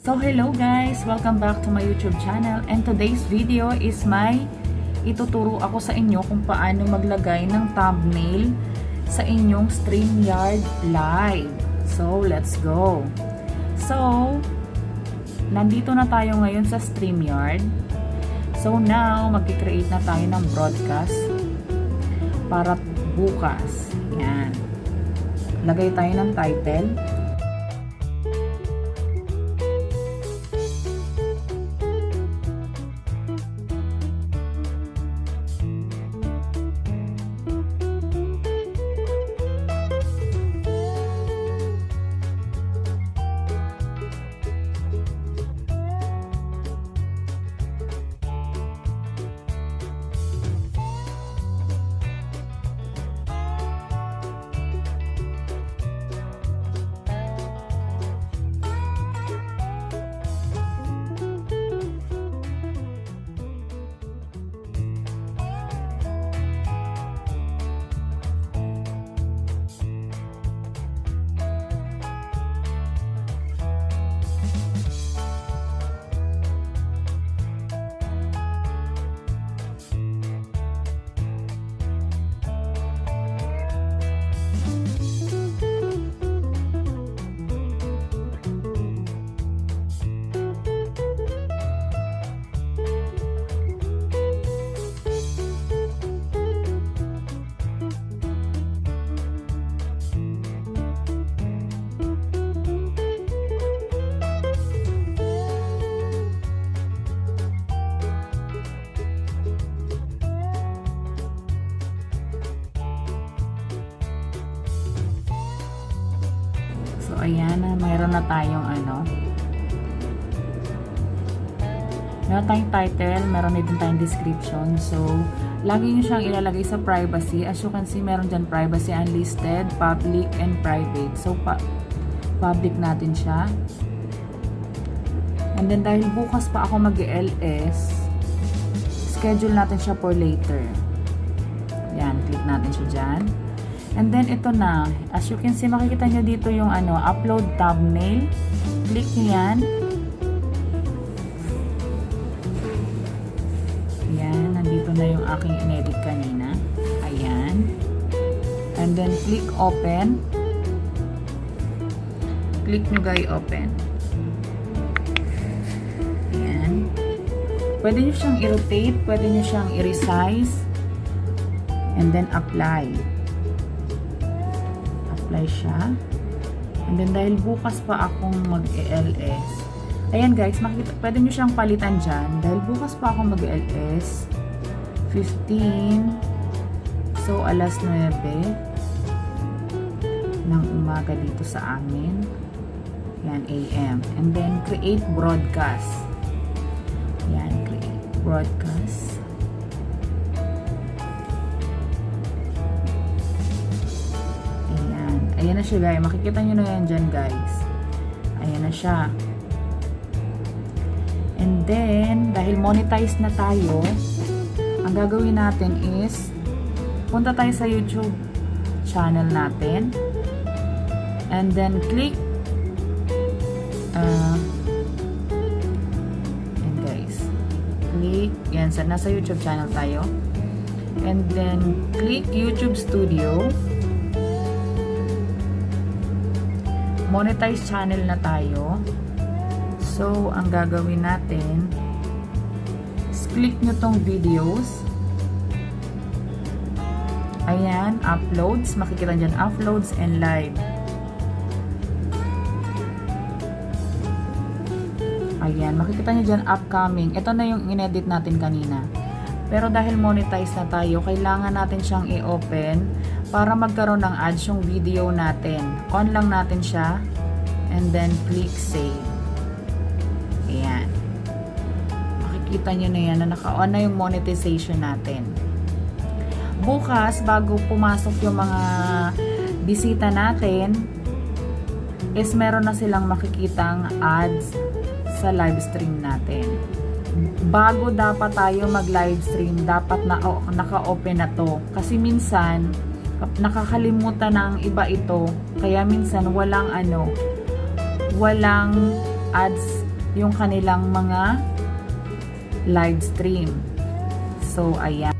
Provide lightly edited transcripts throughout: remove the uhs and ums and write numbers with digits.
So hello guys, welcome back to my YouTube channel, and today's video is ituturo ako sa inyo kung paano maglagay ng thumbnail sa inyong Streamyard live. So let's go. So nandito na tayo ngayon sa Streamyard. So now magki-create na tayo ng broadcast para bukas. Yan. Lagay tayo ng title. So, ayan na, mayroon na tayong meron tayong title, meron din tayong description. So, lagi nyo siyang ilalagay sa privacy. As you can see, meron dyan privacy, unlisted, public, and private. So, public natin siya. And then, dahil bukas pa ako mag-LS, schedule natin siya for later. Yan, click natin siya dyan. And then, ito na. As you can see, makikita nyo dito yung upload thumbnail. Click nyo yan. Ayan, nandito na yung aking inedit kanina. Ayan. And then, click open. Click nyo guys, open. Ayan. Pwede nyo siyang i-rotate, pwede nyo siyang i-resize. And then, apply siya. And then, dahil bukas pa akong mag-ELS, ayan guys, makikita, pwede nyo siyang palitan dyan. Dahil bukas pa akong mag-ELS, 15, so alas 9 ng umaga dito sa amin. Yan, AM. And then, create broadcast. Yan, create broadcast. Ayan na siya guys. Makikita nyo na yan dyan guys. Ayan na siya. And then, dahil monetized na tayo, ang gagawin natin is, punta tayo sa YouTube channel natin. And then, click and guys. Click. Yan, nasa YouTube channel tayo. And then, click YouTube Studio. Monetized channel na tayo. So, ang gagawin natin is click nyo tong videos. Ayan, uploads. Makikita dyan, uploads and live. Ayan, makikita nyo dyan, upcoming. Ito na yung inedit natin kanina. Pero dahil monetized na tayo, kailangan natin siyang i-open para magkaroon ng ads yung video natin. On lang natin siya. And then, click save. Ayan. Makikita nyo na yan na naka-on na yung monetization natin. Bukas, bago pumasok yung mga bisita natin, is meron na silang makikitang ads sa live stream natin. Bago dapat tayo mag-live stream, dapat naka-open na to. Kasi minsan, nakakalimutan ng iba ito, kaya minsan walang ads yung kanilang mga live stream. So, ayan.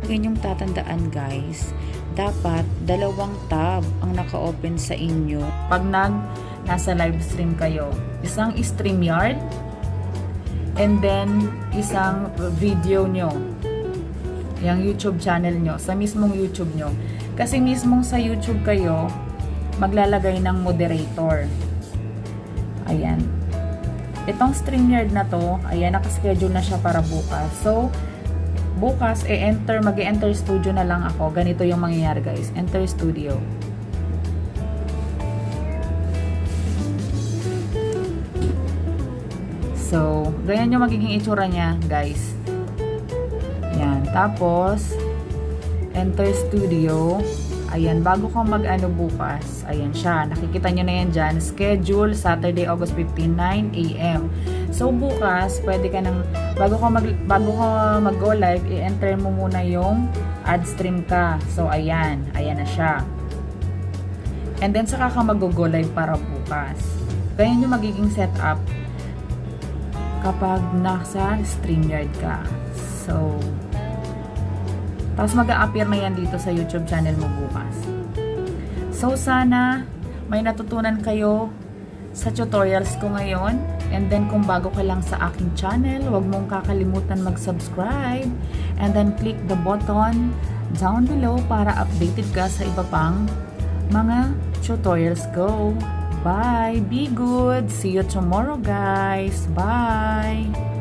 Yan yung tatandaan guys, dapat dalawang tab ang naka-open sa inyo pag nasa live stream kayo. Isang Streamyard and then isang video nyo, yung YouTube channel nyo, sa mismong YouTube nyo. Kasi mismong sa YouTube kayo maglalagay ng moderator. Ayan. Itong Streamyard na to, ayan, nakaschedule na siya para bukas. So, bukas, mag-enter studio na lang ako. Ganito yung mangyayari guys. Enter studio. So, ganyan yung magiging itsura niya guys. Yan. Tapos, enter studio. Ayan, bago kang mag-ano bukas, ayan siya. Nakikita nyo na yan dyan. Schedule, Saturday, August 15, 9 a.m. So, bukas, pwede ka nang, bago ka mag-go live, i-enter mo muna yung ad stream ka. So, ayan. Ayan na siya. And then, saka ka mag-go live para bukas. Ganyan yung magiging setup kapag nasa Streamyard ka. So, tapos mag-a-appear na yan dito sa YouTube channel mo bukas. So, sana may natutunan kayo sa tutorials ko ngayon. And then, kung bago ka lang sa aking channel, huwag mong kakalimutan mag-subscribe. And then, click the button down below para updated ka sa iba pang mga tutorials ko. Bye! Be good! See you tomorrow, guys! Bye!